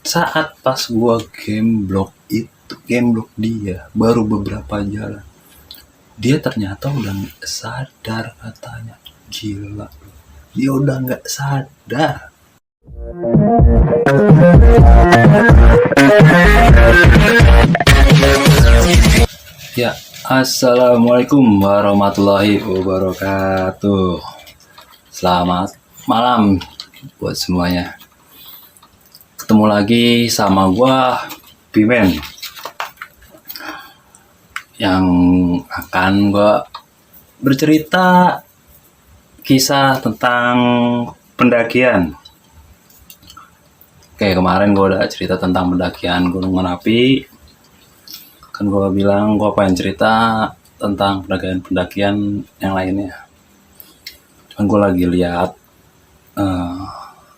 Saat pas gua game block dia baru beberapa jalan, dia ternyata udah nggak sadar katanya. Gila, dia udah nggak sadar. Ya, assalamualaikum warahmatullahi wabarakatuh. Selamat malam buat semuanya. Ketemu lagi sama gua Pimen, yang akan gua bercerita kisah tentang pendakian. Kayak kemarin gue udah cerita tentang pendakian Gunung Merapi. Kan gue bilang gue pengen cerita tentang pendakian yang lainnya. Kan gue lagi lihat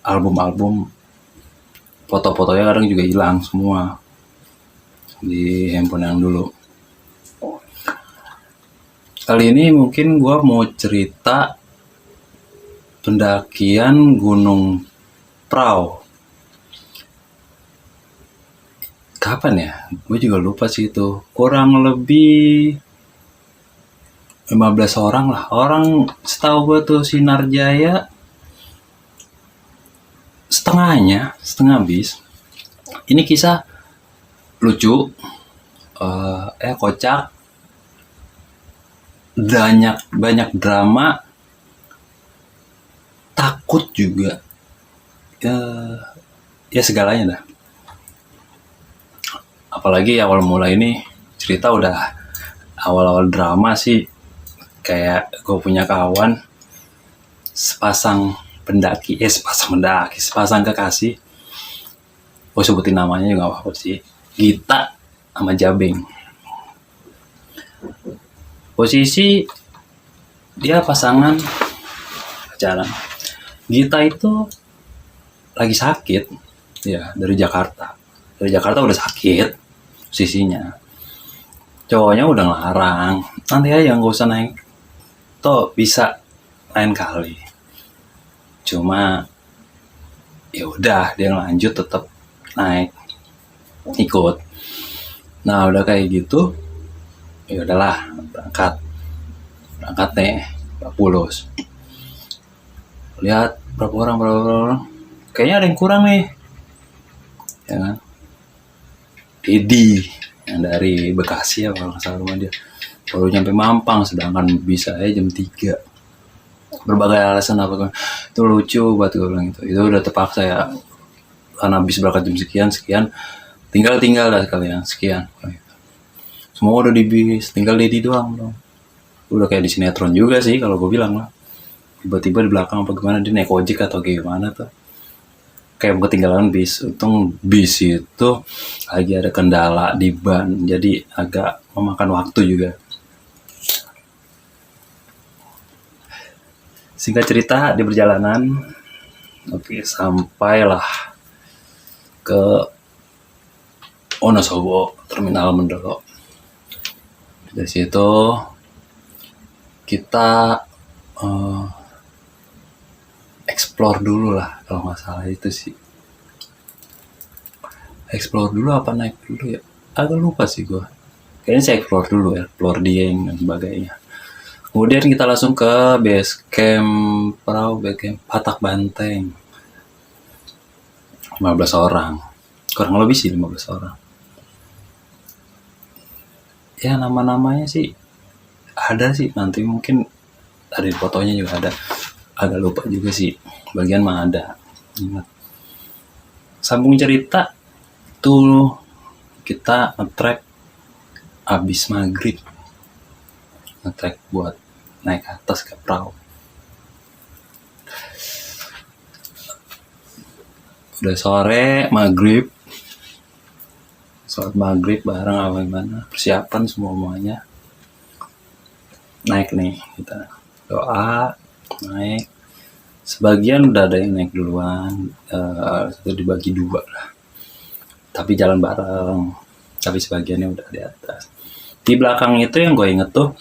album-album, foto-fotonya kadang juga hilang semua di handphone yang dulu. Kali ini mungkin gue mau cerita pendakian Gunung Prau. Kapan ya? Gue juga lupa sih itu. Kurang lebih 15 orang lah. Orang setahu gue tuh Sinar Jaya setengah bis. Ini kisah lucu, kocak, banyak drama, takut juga, ya segalanya dah. Apalagi awal mula ini cerita udah awal-awal drama sih. Kayak gue punya kawan sepasang kekasih. Gue sebutin namanya juga gak apa-apa sih. Gita sama Jabeng. Posisi dia pasangan pacaran. Gita itu lagi sakit ya, dari Jakarta udah sakit posisinya. Cowoknya udah ngelarang, nanti aja gak usah naik, toh bisa lain kali. Cuma ya udah, dia lanjut tetap naik, ikut. Nah udah kayak gitu, ya udahlah, berangkat nih, Pulus. Lihat berapa orang, kayaknya ada yang kurang nih, ya kan? Dedi yang dari Bekasi ya kalau nggak salah rumah dia, baru nyampe Mampang, sedangkan bisa aja jam 3. Berbagai alasan apa, itu lucu buat gue bilang itu udah terpaksa ya, karena habis berangkat jam sekian tinggal dah sekalian sekian. Semua udah di bis, tinggal Dedi doang dong. Udah kayak di sinetron juga sih kalau gue bilang lah. Tiba-tiba di belakang apa gimana, dia naik ojek atau gimana tuh, kayak ketinggalan bis. Untung bis itu lagi ada kendala di ban, jadi agak memakan waktu juga. Singkat cerita, di perjalanan, sampailah ke Wonosobo, terminal Mendolo. Dari situ kita explore dulu lah, kalau nggak salah itu sih. Explore dulu apa naik dulu ya? Agak lupa sih gue. Kayaknya saya explore Dieng dan sebagainya. Kemudian kita langsung ke base camp Patak Banteng. 15 orang. Kurang lebih sih 15 orang. Ya nama-namanya sih ada sih, nanti mungkin ada di fotonya juga ada. Agak lupa juga sih, bagian mah ada. Ingat. Sambung cerita tuh, kita nge-trek abis maghrib, nge-trek buat naik atas ke perahu. Udah sore, maghrib, sholat maghrib bareng apa gimana, persiapan semuanya. Naik nih, kita doa, naik. Sebagian udah ada yang naik duluan, itu dibagi 2 lah. Tapi jalan bareng, tapi sebagiannya udah di atas. Di belakang itu yang gue inget tuh,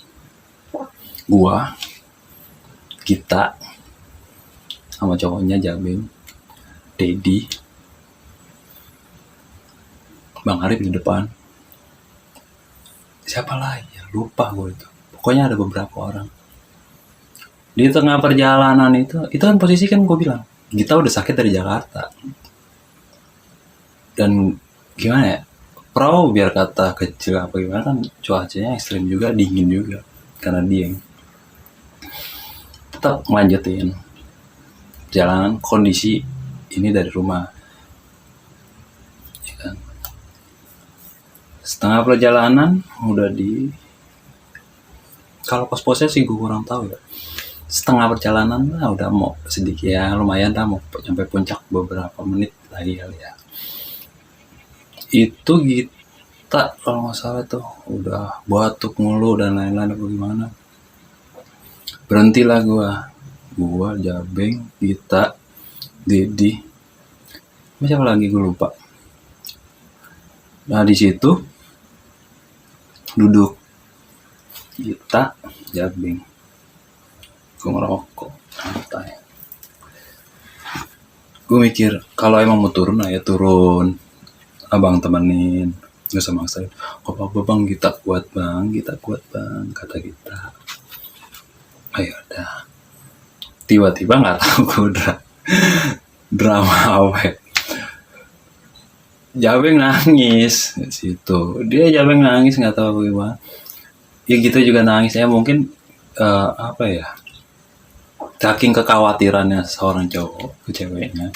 gua, kita, sama cowoknya Jabeng, Dedi, Bang Arif di depan. Siapa lagi ya? Lupa gue itu. Pokoknya ada beberapa orang. Di tengah perjalanan itu kan posisi kan gue bilang, kita udah sakit dari Jakarta. Dan gimana ya? Perahu biar kata kecil apa gimana kan cuacanya ekstrim juga, dingin juga. Karena dia tetap ngelanjutin perjalanan kondisi ini dari rumah. Ya kan? Setengah perjalanan udah di, kalau pos-posnya sih gue kurang tahu ya. Setengah perjalanan lah udah mau sedikit ya, lumayan dah mau sampai puncak beberapa menit lagi kali ya. Itu kita kalau nggak salah tuh udah batuk mulu dan lain-lain apa gimana. Berhentilah gua Jabeng, Gita, Dedi, siapa lagi gue lupa. Nah di situ duduk Gita, Jabeng, gue ngerokok santai. Gue mikir kalau emang mau turun ya turun, abang temenin, gak usah maksain. Apa bang, kita kuat bang, kata kita. Ayo dah. Tiba-tiba nggak tahu gue udah drama apa ya. Jabeng nangis di situ. Dia Jabeng nangis nggak tahu gimana. Ya gitu juga nangis. Ya mungkin apa ya? Saking kekhawatirannya seorang cowok ke ceweknya,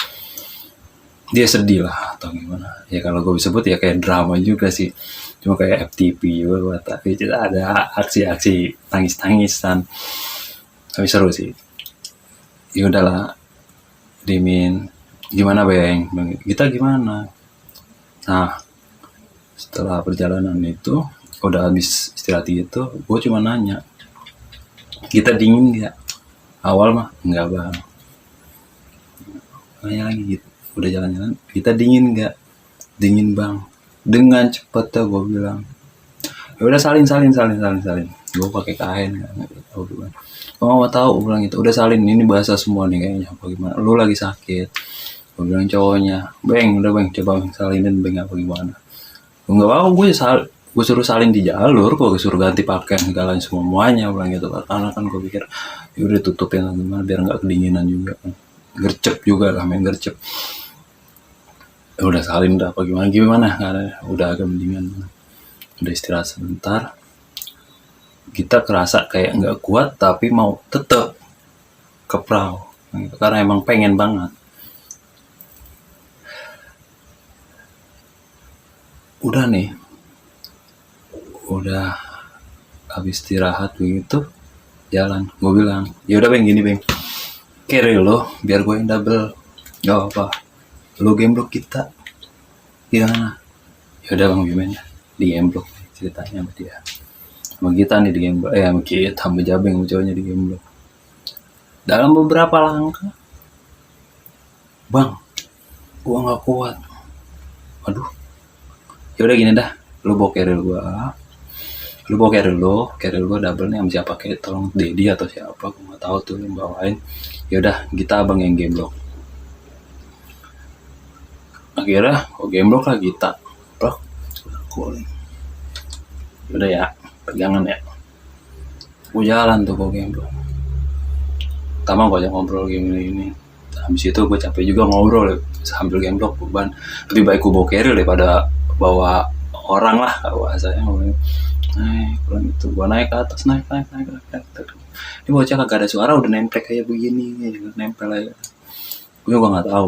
dia sedih lah atau gimana. Ya kalau gue sebut ya kayak drama juga sih. Cuma kayak FTP juga, tapi ada aksi-aksi tangis-tangisan. Tapi seru sih. Ya udahlah, Dimin, gimana Beng? Kita gimana? Nah, setelah perjalanan itu, udah habis istirahat itu, gue cuma nanya, kita dingin nggak? Awal mah nggak bang. Nanya lagi gitu, udah jalan-jalan, kita dingin nggak? Dingin bang. Dengan cepatnya gue bilang, ya udah salin. Gue pakai kain, nggak tahu gimana. Kalau mau tahu, gue bilang gitu, udah salin, ini bahasa semua nih kayaknya apa gimana. Lu lagi sakit. Gue bilang cowoknya, Beng, udah Beng, coba salinin Beng apa gimana. Enggak apa, gue suruh salin di jalur, gue suruh ganti pakaian segala semuanya, bilang gitu. Karena kan gue pikir, yaudah tutupin lah gimana biar nggak kedinginan juga. Gercep juga lah, main gercep. Ya udah salin dah apa gimana karena udah agak mendingan. Udah istirahat sebentar. Kita kerasa kayak nggak kuat tapi mau tetep ke perahu karena emang pengen banget. Udah nih, udah habis istirahat begitu jalan. Gue bilang, ya udah Beng, gini Beng, carry lo biar gue yang double, gak apa, lo gemblok kita gimana? Ya udah Bang Bimen, di gemblok ceritanya sama dia, sama kita nih di gemblok, sama kita, sama Jabeng, sama cowoknya di gemblok. Dalam beberapa langkah, Bang, gue nggak kuat. Aduh, ya udah gini dah, lu bawa carrier gue double nih sama siapa, kayak tolong Dedi atau siapa, gue nggak tahu tuh yang bawain. Ya udah, kita abang yang gemblok. Akhirnya gue gemblok lah kita, blok, udah ya, pegangan ya. Gue jalan tuh gue gemblok. Pertama gue ajak ngobrol gini. Habis itu gue capek juga ngobrol ya, sambil gemblok beban. Lebih baik gue bawa carrier daripada bawa orang lah, kalau bahasanya ngomongin. Kurang itu, gue naik ke atas, naik. Ini bocah kagak ada suara udah nempel kayak begini, nempel aja. Gue juga nggak tahu.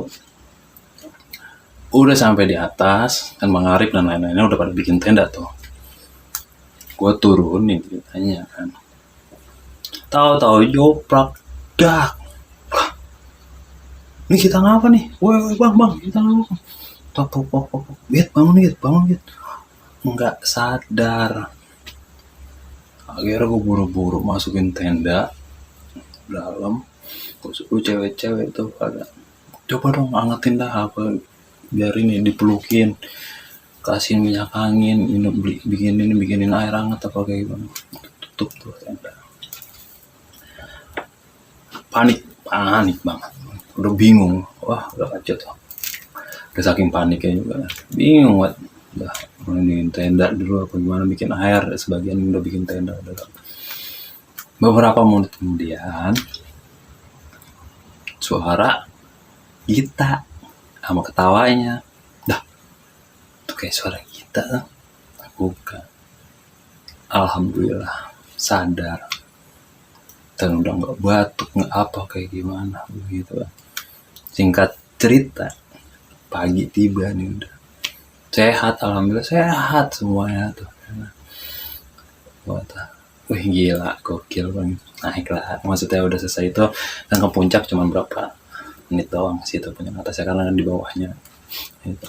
Udah sampai di atas, kan Bang Arif dan lain-lainnya udah pada bikin tenda tuh. Gue turunin ceritanya kan. Tahu-tahu joprak, dak. Ini kita ngapa nih? Woi bang, kita ngapa? Pok. Bangun gitu. Nggak sadar. Akhirnya gue buru-buru masukin tenda dalam. Gue suruh cewek-cewek tuh pada, coba dong angetin dah apa, biar ini dipelukin, kasihin minyak angin, bikinin air hangat apa kayak gimana. Tutup tuh tenda. Panik banget. Udah bingung, wah udah kacau tuh. Udah saking paniknya juga, bingung banget. udah ini tenda dulu apa gimana, bikin air, sebagian udah bikin tenda. Beberapa menit kemudian suara Gita sama ketawanya, dah tuh kayak suara Gita. Bukan, alhamdulillah sadar dan udah nggak batuk nggak apa kayak gimana begitu. Singkat cerita, pagi tiba nih udah sehat, alhamdulillah sehat semuanya tuh. Wih gila, gokil banget. Naik lah, maksudnya udah selesai itu dan ke puncak cuma berapa menit doang sih itu punya atasnya, karena di bawahnya itu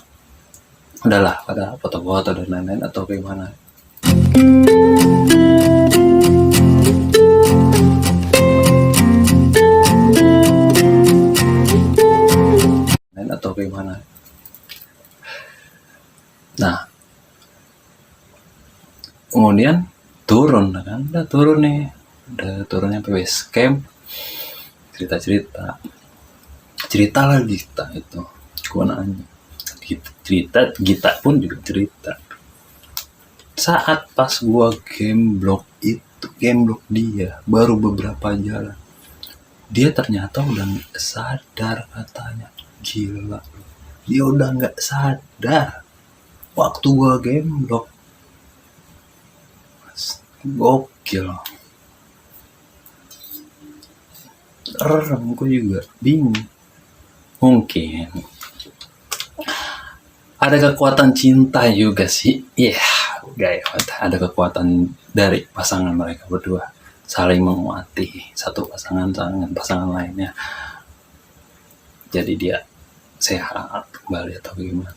udahlah pada foto-foto dan lain-lain atau gimana. Atau gimana. Nah kemudian turun kan, udah turun nih, udah turun sampai base camp, cerita lah Gita itu. Gua nanya cerita, Gita pun juga cerita. Saat pas gua game block dia baru beberapa jalan, dia ternyata udah gak sadar katanya. Gila, dia udah gak sadar waktu gua game block. Gokil. Gue juga bingung. Mungkin ada kekuatan cinta juga sih. Iya, ada kekuatan dari pasangan mereka berdua saling menguati satu pasangan dengan pasangan lainnya. Jadi dia sehat kembali atau gimana.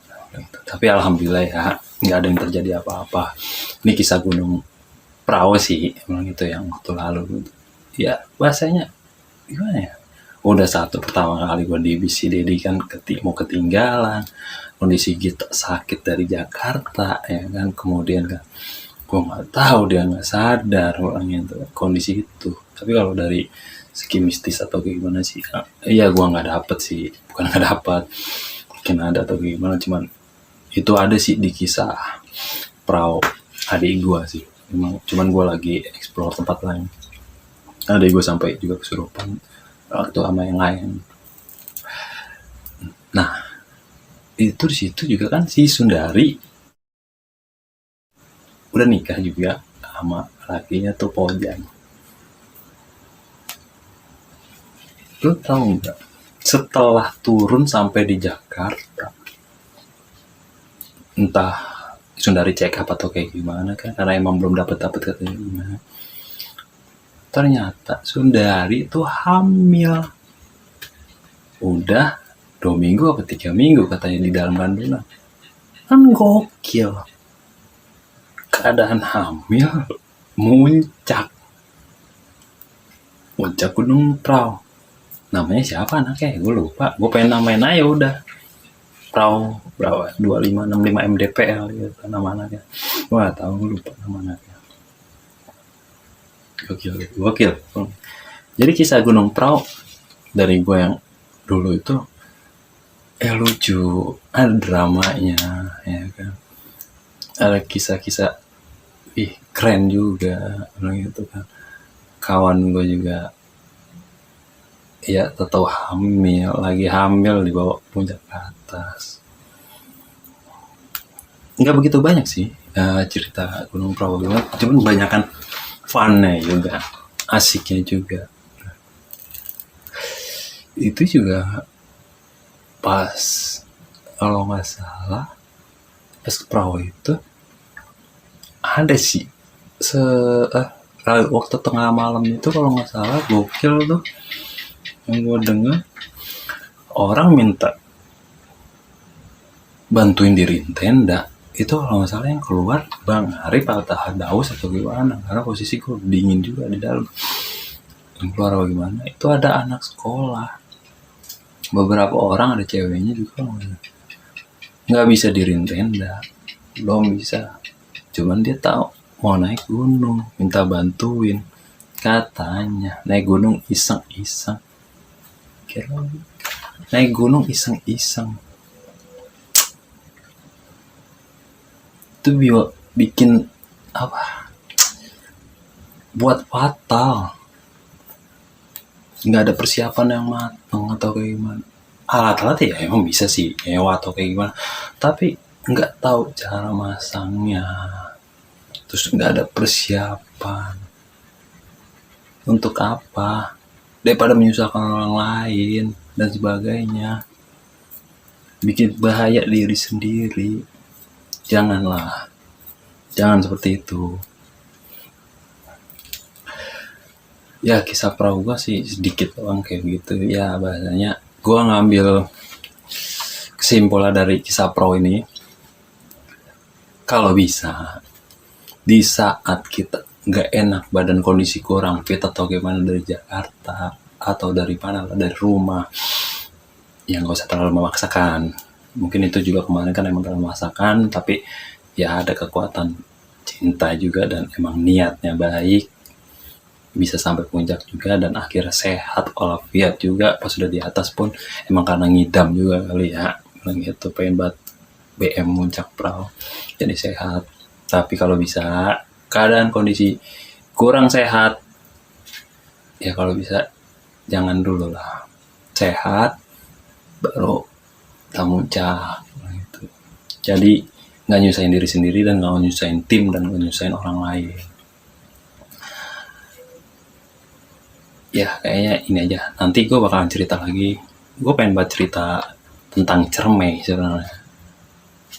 Tapi alhamdulillah ya, nggak ada yang terjadi apa-apa. Ini kisah Gunung Prau sih, emang itu yang waktu lalu. Ya bahasanya gimana ya? Udah pertama kali gue di BCD kan mau ketinggalan, kondisi Gita sakit dari Jakarta ya kan, kemudian kan gue nggak tahu dia nggak sadar orangnya itu kondisi itu. Tapi kalau dari segi mistis atau gimana sih, iya gue nggak dapet sih, bukan nggak dapat, mungkin ada atau gimana, itu ada sih di kisah Prau adik gue sih. Cuman gue lagi explore tempat lain. Ada gue sampai juga kesurupan waktu sama yang lain. Nah, itu di situ juga kan si Sundari udah nikah juga sama lakinya tuh Pojan. Lu tahu nggak? Setelah turun sampai di Jakarta, entah Sundari check up atau kayak gimana kan, karena emang belum dapet katanya gimana. Ternyata Sundari itu hamil. Udah 2 minggu atau 3 minggu katanya di dalam kandungan. Kan gokil. Keadaan hamil muncak Gunung Prau. Namanya siapa anaknya? Gue lupa. Gue pengen namain aja udah. Prau berapa? 2565 MDPL gitu nama anaknya. Gue gak tahu, gue lupa nama anaknya. Gokil. Jadi kisah Gunung Prau dari gue yang dulu itu lucu, ada dramanya ya kan, ada kisah-kisah keren juga gitu kan. Kawan gue juga ya tahu lagi hamil dibawa puncak ke atas. Nggak begitu banyak sih cerita Gunung Prau, cuman banyakan funnya juga, asiknya juga. Itu juga pas kalau nggak salah pas Prau itu ada sih waktu tengah malam itu kalau nggak salah, gokil tuh yang gue dengar orang minta bantuin diriin tenda. Itu kalau nggak salah yang keluar Bang Arif atau Hadaus atau gimana, karena posisi gue dingin juga di dalam. Yang keluar bagaimana, itu ada anak sekolah, beberapa orang, ada ceweknya juga nggak bisa diriin tenda, belum bisa. Cuman dia tahu mau naik gunung, minta bantuin, katanya naik gunung iseng-iseng. Naik gunung iseng-iseng. itu bikin apa, buat fatal. Nggak ada persiapan yang matang atau kayak gimana. Alat-alat ya emang bisa sih nyewa atau kayak gimana, tapi nggak tahu cara masangnya, terus nggak ada persiapan. Untuk apa? Daripada menyusahkan orang lain dan sebagainya, bikin bahaya diri sendiri. Janganlah, jangan seperti itu. Ya kisah perahu gue sih sedikit doang kayak gitu ya, bahasanya gue ngambil kesimpulan dari kisah perahu ini, kalau bisa di saat kita nggak enak badan, kondisi kurang fit atau gimana dari Jakarta atau dari mana, dari rumah, yang nggak usah terlalu memaksakan. Mungkin itu juga kemarin kan emang terlalu memaksakan, tapi ya ada kekuatan cinta juga dan emang niatnya baik, bisa sampai puncak juga dan akhirnya sehat walafiat juga. Pas sudah di atas pun emang karena ngidam juga kali ya, bilang gitu pengen banget BM puncak perahu jadi sehat. Tapi kalau bisa keadaan kondisi kurang sehat, ya kalau bisa jangan dulu lah, sehat baru tamuncak gitu. Jadi nggak nyusahin diri sendiri dan nggak nyusahin tim dan nggak nyusahin orang lain. Ya kayaknya ini aja, nanti gue bakalan cerita lagi. Gue pengen banget cerita tentang Cermai sebenarnya,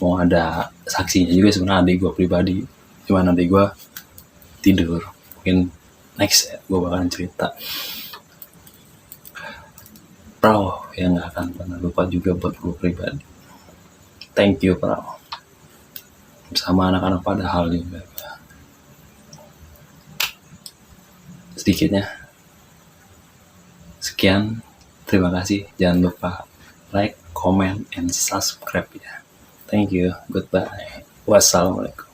mau ada saksinya juga sebenarnya, adik gue pribadi, cuman adik gue tidur. Mungkin next gue bakalan cerita perahu yang gak akan pernah lupa juga buat gue pribadi. Thank you perahu, bersama anak-anak padahal juga. Sedikitnya sekian, terima kasih, jangan lupa like, comment, and subscribe ya. Thank you, goodbye, wassalamualaikum.